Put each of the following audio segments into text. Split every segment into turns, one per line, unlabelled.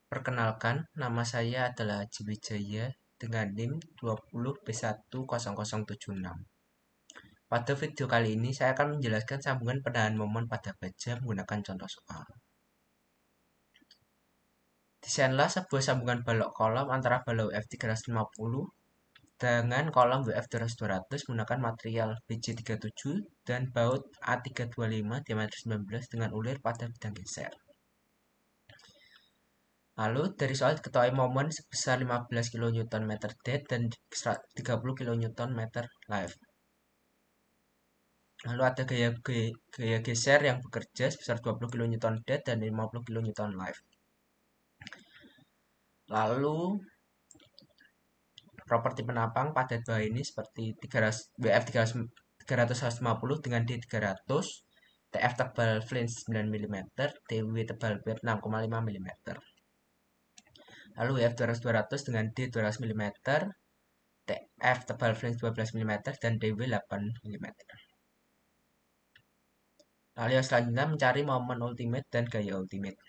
Perkenalkan, nama saya adalah Haji Wijaya dengan NIM 20B10076. Pada video kali ini, saya akan menjelaskan sambungan penahan momen pada baja menggunakan contoh soal. Desainlah sebuah sambungan balok kolom antara balok WF 350 dengan kolom WF 200 menggunakan material BJ37 dan baut A325 diameter 19 dengan ulir pada bidang geser. Lalu dari soal diketahui momen sebesar 15 kN dead dan 30 kN live. Lalu ada gaya geser yang bekerja sebesar 20 kN dead dan 50 kN live. Lalu properti penapang pada bawah ini seperti WF 350 dengan D 300, TF tebal flange 9 mm, TW tebal bed 6,5 mm. Lalu WF 200 dengan D 200 mm, TF tebal flange 12 mm, dan DW 8 mm. Lalu yang selanjutnya mencari momen ultimate dan gaya ultimate.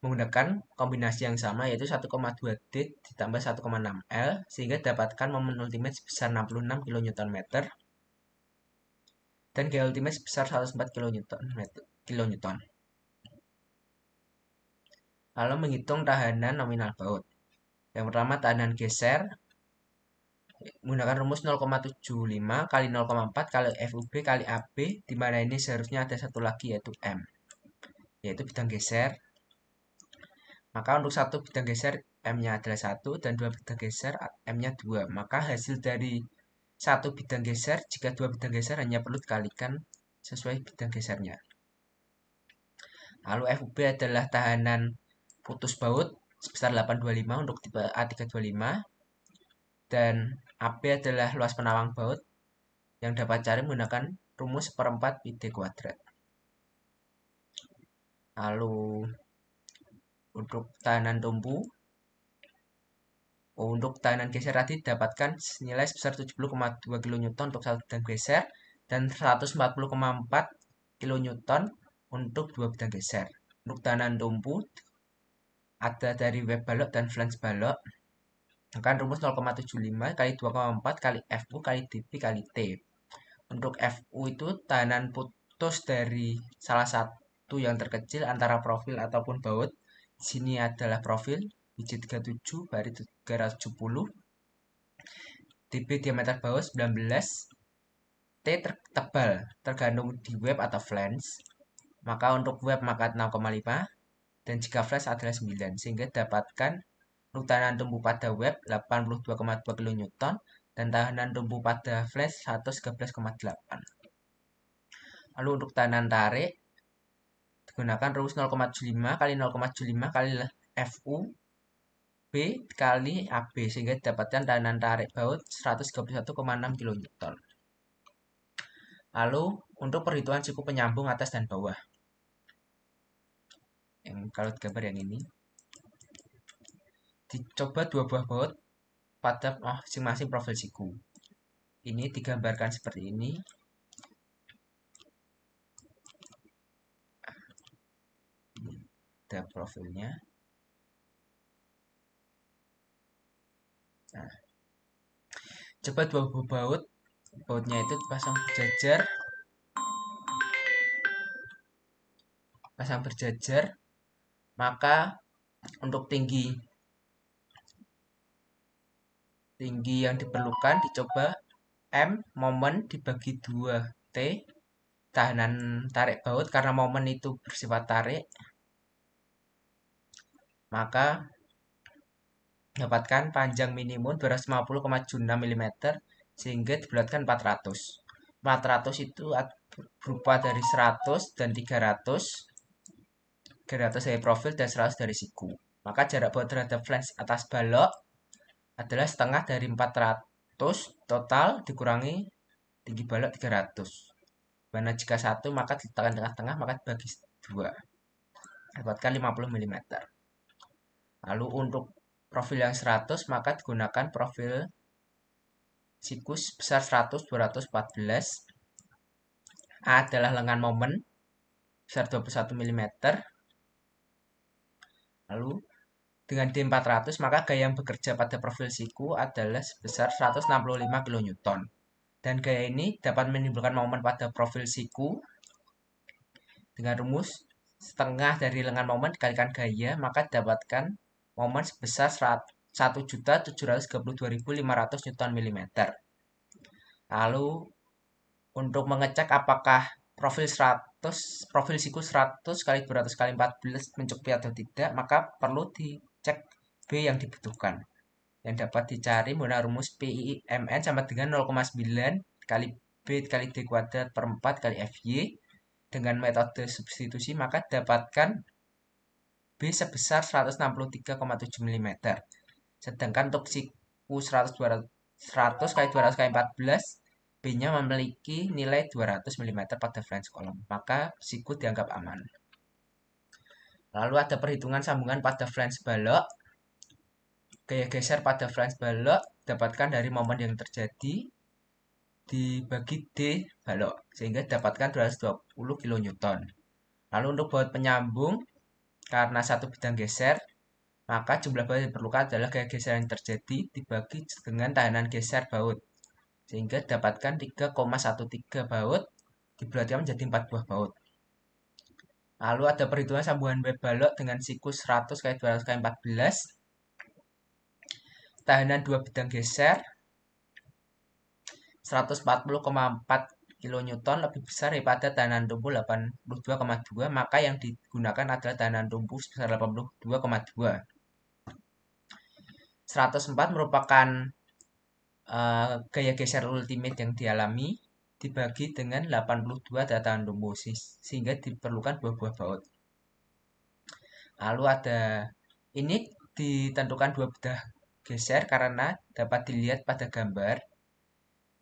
Menggunakan kombinasi yang sama yaitu 1,2 D ditambah 1,6 L sehingga dapatkan momen ultimate sebesar 66 kN dan gaya ultimate sebesar 104 kN. Lalu menghitung tahanan nominal baut. Yang pertama tahanan geser menggunakan rumus 0,75 kali 0,4 kali FUB kali AB, di mana ini seharusnya ada satu lagi yaitu M, yaitu bidang geser. Maka untuk satu bidang geser M-nya adalah 1 dan dua bidang geser M-nya 2. Maka hasil dari satu bidang geser jika dua bidang geser hanya perlu dikalikan sesuai bidang gesernya. Lalu FUB adalah tahanan putus baut sebesar 825 untuk tipe A325 dan AB adalah luas penawang baut yang dapat cari menggunakan rumus seperempat pi D kuadrat. Lalu untuk tahanan tumpu, untuk tahanan geser tadi dapatkan nilai sebesar 70,2 kN untuk satu bidang geser dan 140,4 kN untuk dua bidang geser. Untuk tahanan tumpu ada dari web balok dan flange balok. Akan rumus 0,75 kali 2,4 kali FU kali dP kali T. Untuk FU itu tahanan putus dari salah satu yang terkecil antara profil ataupun baut. Di sini adalah profil BJ37 bari 370. dP diameter baut 19. T tebal tergantung di web atau flange. Maka untuk web maka 6,5 dan jika flash adalah 9 sehingga dapatkan untuk tahanan tumpu pada web 82,2 kN dan tahanan tumpu pada flash 113,8. Lalu untuk tahanan tarik digunakan rumus 0,75 kali 0,75 kali FU B kali AB sehingga dapatkan tahanan tarik baut 131,6 kN. Lalu untuk perhitungan siku penyambung atas dan bawah. Yang kalau gambar yang ini dicoba dua buah baut pada masing-masing profil siku. Ini digambarkan seperti ini. Ada profilnya. Nah, coba dua buah bautnya itu pasang berjajar, maka untuk tinggi yang diperlukan dicoba M momen dibagi 2 T tahanan tarik baut karena momen itu bersifat tarik, maka dapatkan panjang minimum 250,76 mm sehingga dibulatkan 400. 400 itu berupa dari 100 dan 300 dari profil dan 100 dari siku. Maka jarak baut terhadap flange atas balok adalah setengah dari 400 total dikurangi tinggi balok 300. Mana jika 1 maka ditekan tengah-tengah maka dibagi 2. Dapatkan 50 mm. Lalu untuk profil yang 100 maka digunakan profil siku sebesar 100 214. A adalah lengan momen besar 21 mm. Lalu dengan D400 maka gaya yang bekerja pada profil siku adalah sebesar 165 kN. Dan gaya ini dapat menimbulkan momen pada profil siku dengan rumus setengah dari lengan momen dikalikan gaya, maka dapatkan momen sebesar 1.732.500 Nm. Lalu untuk mengecek apakah profil siku 100 kali 200 kali 14 mencukupi atau tidak, maka perlu dicek B yang dibutuhkan. Yang dapat dicari menggunakan rumus PIMN sama dengan 0,9 kali B kali D kuadrat per 4 kali FY. Dengan metode substitusi maka dapatkan B sebesar 163,7 mm. Sedangkan untuk siku 100 kali 200 kali 14 B-nya memiliki nilai 200 mm pada flange column, maka siku dianggap aman. Lalu ada perhitungan sambungan pada flange balok. Gaya geser pada flange balok dapatkan dari momen yang terjadi dibagi D balok, sehingga dapatkan 220 kN. Lalu untuk baut penyambung, karena satu bidang geser, maka jumlah baut yang diperlukan adalah gaya geser yang terjadi dibagi dengan tahanan geser baut, sehingga dapatkan 3,13 baut dibulatkan menjadi 4 buah baut. Lalu ada perhitungan sambungan web balok dengan siku 100 kali 200 kali 14. Tahanan dua bidang geser 140,4 kN lebih besar daripada tahanan tumpu 82,2, maka yang digunakan adalah tahanan tumpu sebesar 82,2. 104 merupakan gaya geser ultimate yang dialami dibagi dengan 82 tahanan tumpu, sehingga diperlukan buah-buah baut. Lalu ada ini ditentukan dua bidang geser karena dapat dilihat pada gambar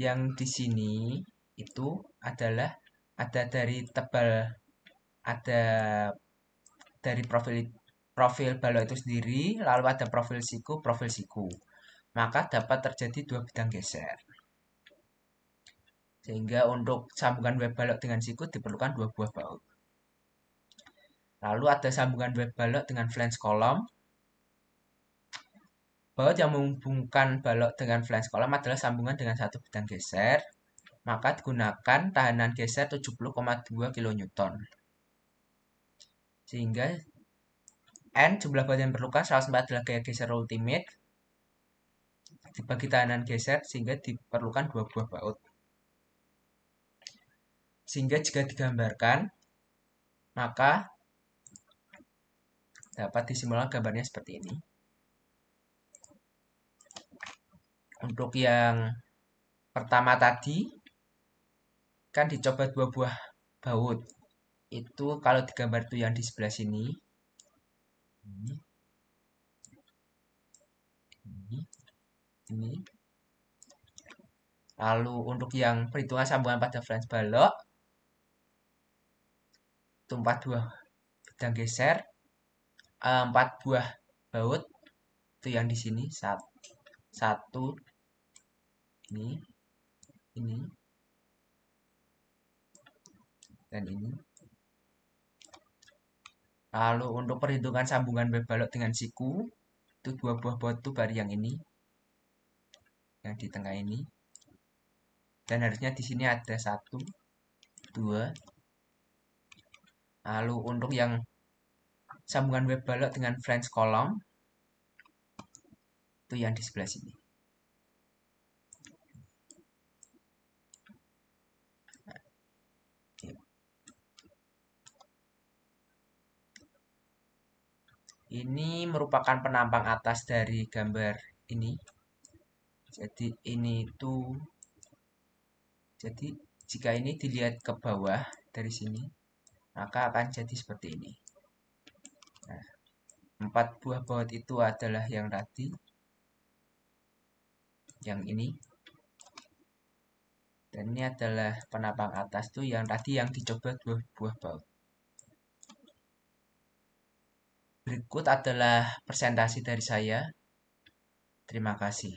yang di sini itu adalah ada dari tebal, ada dari profil balok itu sendiri, lalu ada profil siku, maka dapat terjadi dua bidang geser. Sehingga untuk sambungan web balok dengan siku diperlukan dua buah baut. Lalu ada sambungan web balok dengan flange column. Baut yang menghubungkan balok dengan flange column adalah sambungan dengan satu bidang geser, maka digunakan tahanan geser 70,2 kN. Sehingga N jumlah baut yang diperlukan 104 adalah gaya geser ultimate dibagi tahanan geser, sehingga diperlukan dua buah baut. Sehingga jika digambarkan, maka dapat disimulkan gambarnya seperti ini. Untuk yang pertama tadi, kan dicoba dua buah baut. Itu kalau digambar itu yang di sebelah sini. Ini. Lalu untuk yang perhitungan sambungan pada flange balok, itu 4 buah bidang geser, 4 buah baut, itu yang di sini, satu, ini, dan ini. Lalu untuk perhitungan sambungan web balok dengan siku, itu 2 buah baut itu baru yang ini, yang di tengah ini. Dan harusnya di sini ada 1, 2. Lalu untuk yang sambungan web balok dengan flange column, itu yang di sebelah sini. Ini merupakan penampang atas dari gambar ini. Jadi ini itu, jadi jika ini dilihat ke bawah dari sini, maka akan jadi seperti ini. Nah, 4 buah baut itu adalah yang tadi, yang ini. Dan ini adalah penampang atas tuh yang tadi yang dicoba 2 buah baut. Berikut adalah presentasi dari saya. Terima kasih.